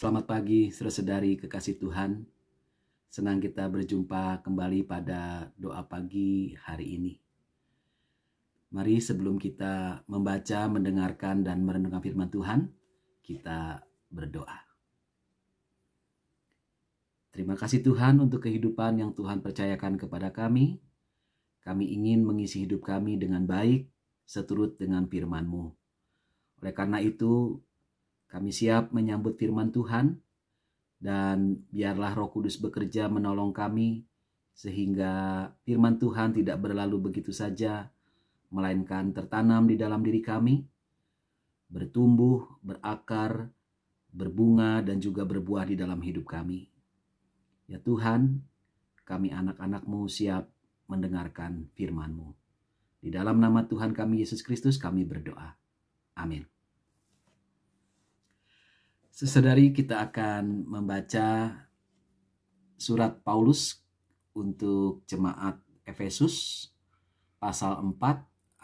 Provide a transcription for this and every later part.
Selamat pagi, saudara-saudari kekasih Tuhan. Senang kita berjumpa kembali pada doa pagi hari ini. Mari sebelum kita membaca, mendengarkan, dan merenungkan firman Tuhan, kita berdoa. Terima kasih Tuhan untuk kehidupan yang Tuhan percayakan kepada kami. Kami ingin mengisi hidup kami dengan baik, seturut dengan firman-Mu. Oleh karena itu, kami siap menyambut firman Tuhan, dan biarlah Roh Kudus bekerja menolong kami, sehingga firman Tuhan tidak berlalu begitu saja, melainkan tertanam di dalam diri kami, bertumbuh, berakar, berbunga, dan juga berbuah di dalam hidup kami. Ya Tuhan, kami anak-anak-Mu siap mendengarkan firman-Mu. Di dalam nama Tuhan kami Yesus Kristus kami berdoa. Amin. Saudari, kita akan membaca surat Paulus untuk jemaat Efesus pasal 4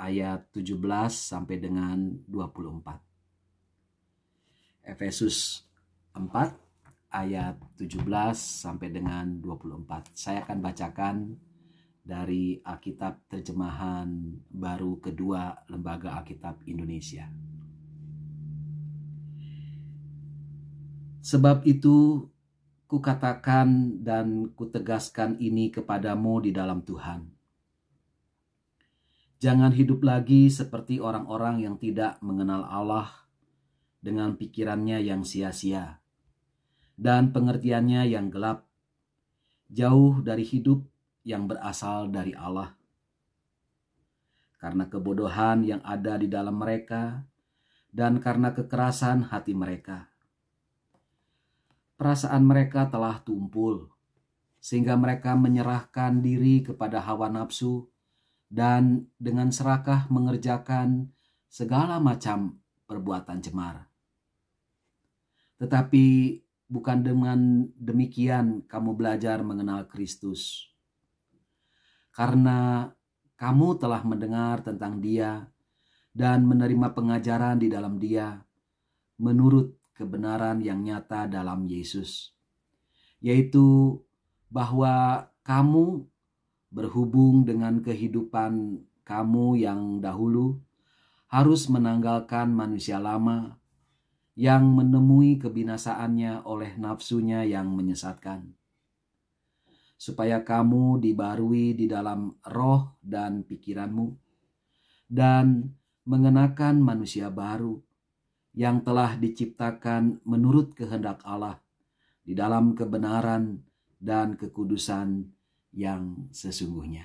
ayat 17 sampai dengan 24. Efesus 4 ayat 17 sampai dengan 24. Saya akan bacakan dari Alkitab Terjemahan Baru Kedua Lembaga Alkitab Indonesia. Sebab itu, kukatakan dan kutegaskan ini kepadamu di dalam Tuhan. Jangan hidup lagi seperti orang-orang yang tidak mengenal Allah dengan pikirannya yang sia-sia dan pengertiannya yang gelap, jauh dari hidup yang berasal dari Allah. Karena kebodohan yang ada di dalam mereka dan karena kekerasan hati mereka. Perasaan mereka telah tumpul, sehingga mereka menyerahkan diri kepada hawa nafsu dan dengan serakah mengerjakan segala macam perbuatan cemar. Tetapi bukan dengan demikian kamu belajar mengenal Kristus. Karena kamu telah mendengar tentang Dia dan menerima pengajaran di dalam Dia menurut kebenaran yang nyata dalam Yesus, yaitu bahwa kamu berhubung dengan kehidupan kamu yang dahulu harus menanggalkan manusia lama yang menemui kebinasaannya oleh nafsunya yang menyesatkan, supaya kamu dibarui di dalam roh dan pikiranmu dan mengenakan manusia baru yang telah diciptakan menurut kehendak Allah di dalam kebenaran dan kekudusan yang sesungguhnya.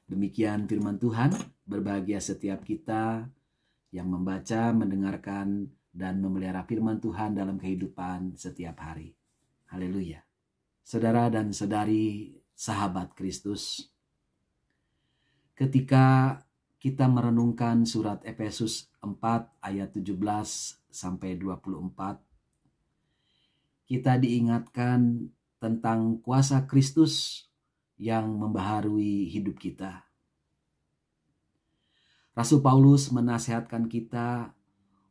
Demikian firman Tuhan. Berbahagia setiap kita yang membaca, mendengarkan, dan memelihara firman Tuhan dalam kehidupan setiap hari. Haleluya. Saudara dan saudari, sahabat Kristus, ketika kita merenungkan surat Efesus 4 ayat 17 sampai 24, kita diingatkan tentang kuasa Kristus yang membaharui hidup kita. Rasul Paulus menasihatkan kita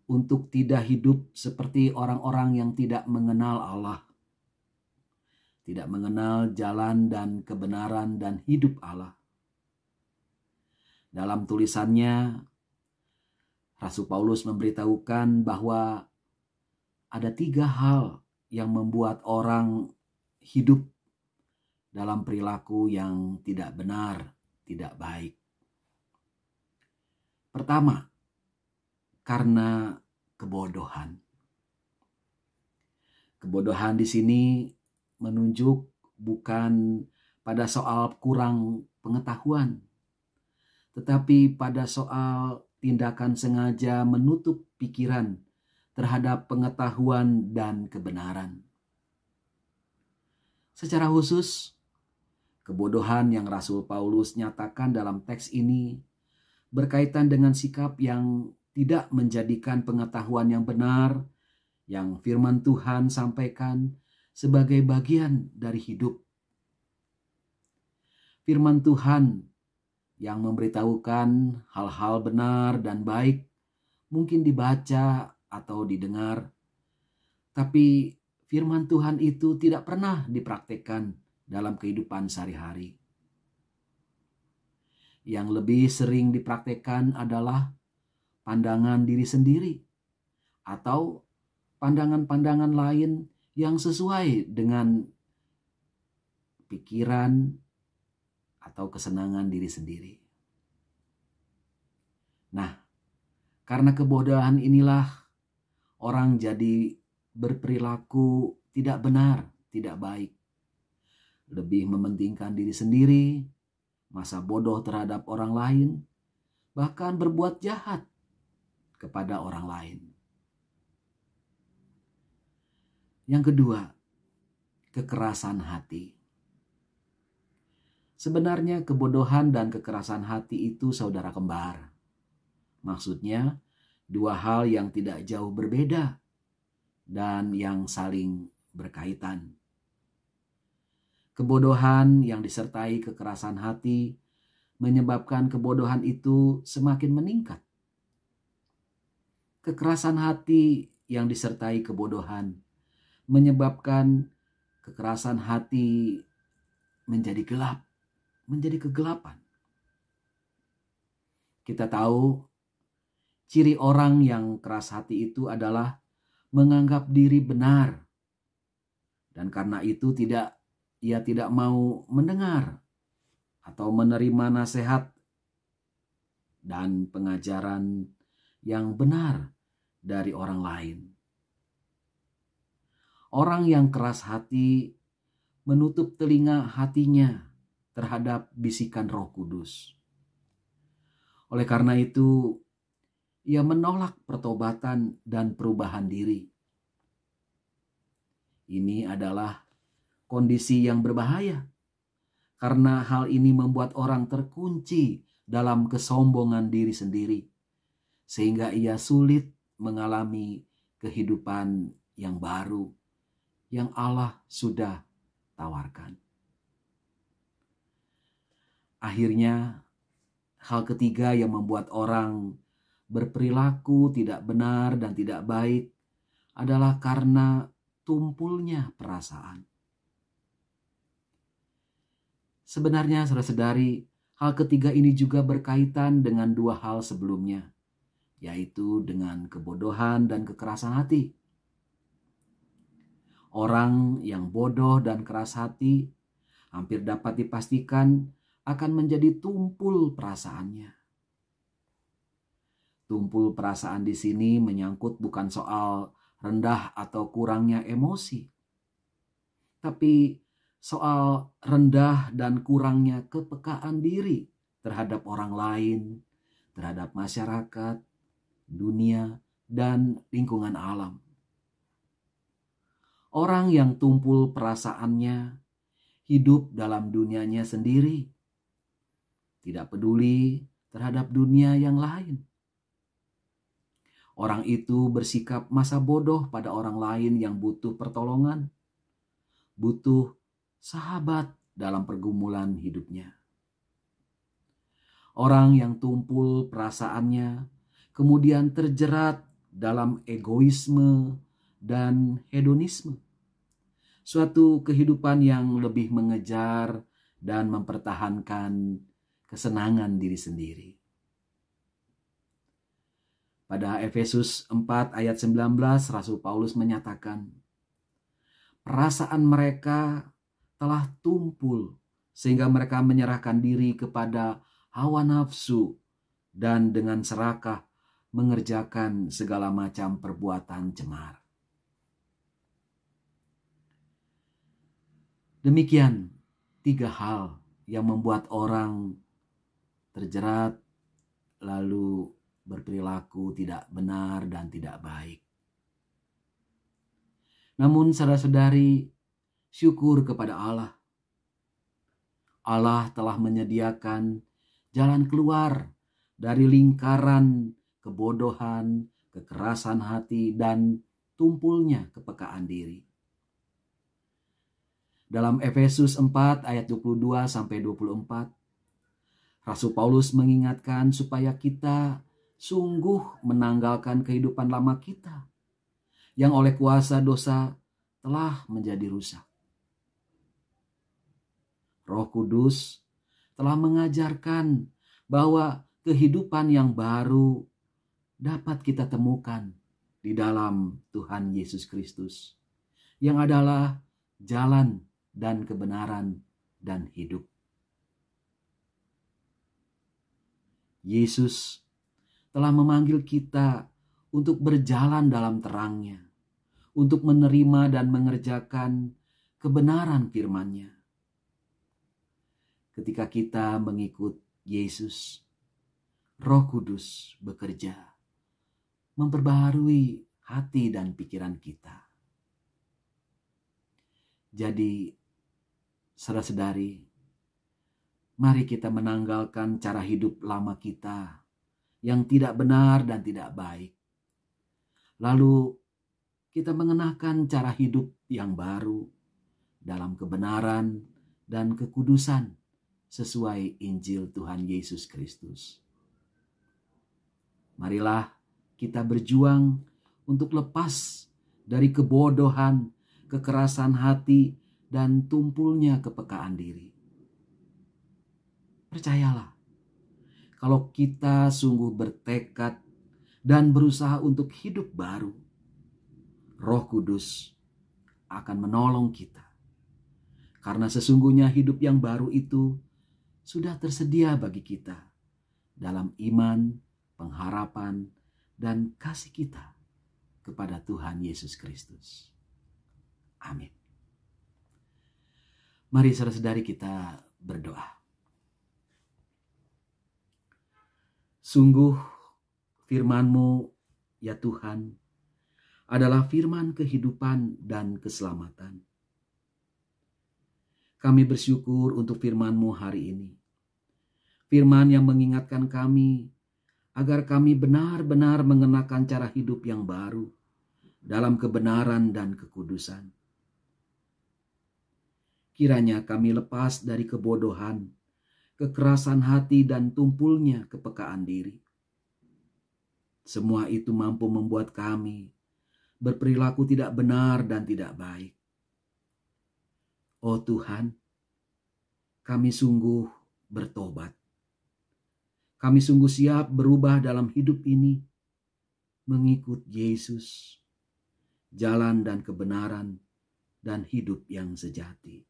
untuk tidak hidup seperti orang-orang yang tidak mengenal Allah, tidak mengenal jalan dan kebenaran dan hidup Allah. Dalam tulisannya, Rasul Paulus memberitahukan bahwa ada 3 hal yang membuat orang hidup dalam perilaku yang tidak benar, tidak baik. Pertama, karena kebodohan. Kebodohan di sini menunjuk bukan pada soal kurang pengetahuan, tetapi pada soal tindakan sengaja menutup pikiran terhadap pengetahuan dan kebenaran. Secara khusus, kebodohan yang Rasul Paulus nyatakan dalam teks ini berkaitan dengan sikap yang tidak menjadikan pengetahuan yang benar, yang firman Tuhan sampaikan, sebagai bagian dari hidup. Firman Tuhan yang memberitahukan hal-hal benar dan baik mungkin dibaca atau didengar, Tapi firman Tuhan itu tidak pernah dipraktekkan dalam kehidupan sehari-hari. Yang lebih sering dipraktekkan adalah pandangan diri sendiri atau pandangan-pandangan lain yang sesuai dengan pikiran atau kesenangan diri sendiri. Nah, karena kebodohan inilah orang jadi berperilaku tidak benar, tidak baik. Lebih mementingkan diri sendiri, masa bodoh terhadap orang lain, bahkan berbuat jahat kepada orang lain. Yang kedua, kekerasan hati. Sebenarnya kebodohan dan kekerasan hati itu saudara kembar. Maksudnya, dua hal yang tidak jauh berbeda dan yang saling berkaitan. Kebodohan yang disertai kekerasan hati menyebabkan kebodohan itu semakin meningkat. Kekerasan hati yang disertai kebodohan menyebabkan kekerasan hati menjadi gelap, menjadi kegelapan. Kita tahu ciri orang yang keras hati itu adalah menganggap diri benar. Dan karena itu ia tidak mau mendengar atau menerima nasihat dan pengajaran yang benar dari orang lain. Orang yang keras hati menutup telinga hatinya terhadap bisikan Roh Kudus. Oleh karena itu, ia menolak pertobatan dan perubahan diri. Ini adalah kondisi yang berbahaya, karena hal ini membuat orang terkunci dalam kesombongan diri sendiri, sehingga ia sulit mengalami kehidupan yang baru yang Allah sudah tawarkan. Akhirnya, hal ketiga yang membuat orang berperilaku tidak benar dan tidak baik adalah karena tumpulnya perasaan. Sebenarnya saudara-saudari, hal ketiga ini juga berkaitan dengan dua hal sebelumnya, yaitu dengan kebodohan dan kekerasan hati. Orang yang bodoh dan keras hati hampir dapat dipastikan akan menjadi tumpul perasaannya. Tumpul perasaan di sini menyangkut bukan soal rendah atau kurangnya emosi, tapi soal rendah dan kurangnya kepekaan diri terhadap orang lain, terhadap masyarakat, dunia, dan lingkungan alam. Orang yang tumpul perasaannya hidup dalam dunianya sendiri, tidak peduli terhadap dunia yang lain. Orang itu bersikap masa bodoh pada orang lain yang butuh pertolongan, butuh sahabat dalam pergumulan hidupnya. Orang yang tumpul perasaannya kemudian terjerat dalam egoisme dan hedonisme, suatu kehidupan yang lebih mengejar dan mempertahankan kesenangan diri sendiri. Pada Efesus 4 ayat 19, Rasul Paulus menyatakan, perasaan mereka telah tumpul sehingga mereka menyerahkan diri kepada hawa nafsu dan dengan serakah mengerjakan segala macam perbuatan cemar. Demikian tiga hal yang membuat orang terjerat lalu berperilaku tidak benar dan tidak baik. Namun saudara-saudari, syukur kepada Allah. Allah telah menyediakan jalan keluar dari lingkaran kebodohan, kekerasan hati, dan tumpulnya kepekaan diri. Dalam Efesus 4 ayat 22-24, Rasul Paulus mengingatkan supaya kita sungguh menanggalkan kehidupan lama kita yang oleh kuasa dosa telah menjadi rusak. Roh Kudus telah mengajarkan bahwa kehidupan yang baru dapat kita temukan di dalam Tuhan Yesus Kristus, yang adalah jalan dan kebenaran dan hidup. Yesus telah memanggil kita untuk berjalan dalam terang-Nya, untuk menerima dan mengerjakan kebenaran firman-Nya. Ketika kita mengikut Yesus, Roh Kudus bekerja, memperbaharui hati dan pikiran kita. Jadi, saudara-saudari, mari kita menanggalkan cara hidup lama kita yang tidak benar dan tidak baik. Lalu kita mengenakan cara hidup yang baru dalam kebenaran dan kekudusan sesuai Injil Tuhan Yesus Kristus. Marilah kita berjuang untuk lepas dari kebodohan, kekerasan hati, dan tumpulnya kepekaan diri. Percayalah, kalau kita sungguh bertekad dan berusaha untuk hidup baru, Roh Kudus akan menolong kita. Karena sesungguhnya hidup yang baru itu sudah tersedia bagi kita dalam iman, pengharapan, dan kasih kita kepada Tuhan Yesus Kristus. Amin. Mari saudara-saudari kita berdoa. Sungguh firman-Mu, ya Tuhan, adalah firman kehidupan dan keselamatan. Kami bersyukur untuk firman-Mu hari ini. Firman yang mengingatkan kami agar kami benar-benar mengenakan cara hidup yang baru dalam kebenaran dan kekudusan. Kiranya kami lepas dari kebodohan, kekerasan hati, dan tumpulnya kepekaan diri. Semua itu mampu membuat kami berperilaku tidak benar dan tidak baik. Oh Tuhan, kami sungguh bertobat. Kami sungguh siap berubah dalam hidup ini, mengikut Yesus, jalan dan kebenaran, dan hidup yang sejati.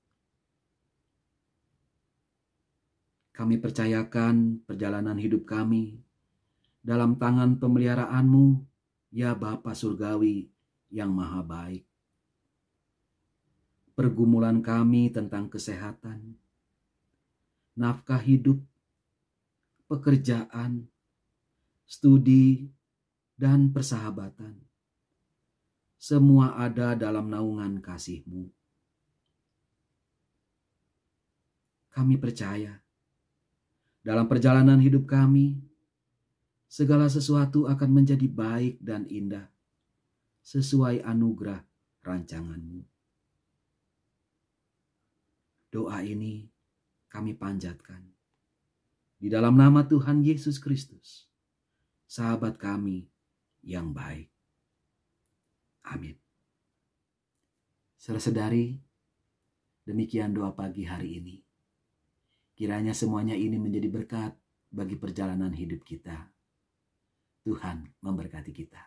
Kami percayakan perjalanan hidup kami dalam tangan pemeliharaan-Mu, ya Bapa Surgawi yang Maha Baik. Pergumulan kami tentang kesehatan, nafkah hidup, pekerjaan, studi, dan persahabatan, semua ada dalam naungan kasih-Mu. Kami percaya, dalam perjalanan hidup kami, segala sesuatu akan menjadi baik dan indah, sesuai anugerah rancangan-Mu. Doa ini kami panjatkan di dalam nama Tuhan Yesus Kristus, sahabat kami yang baik. Amin. Saudara-saudari, demikian doa pagi hari ini. Kiranya semuanya ini menjadi berkat bagi perjalanan hidup kita. Tuhan memberkati kita.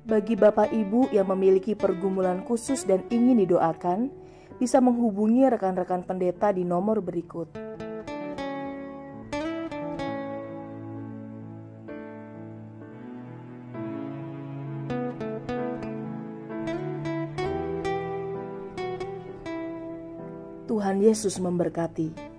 Bagi Bapak Ibu yang memiliki pergumulan khusus dan ingin didoakan, bisa menghubungi rekan-rekan pendeta di nomor berikut. Tuhan Yesus memberkati.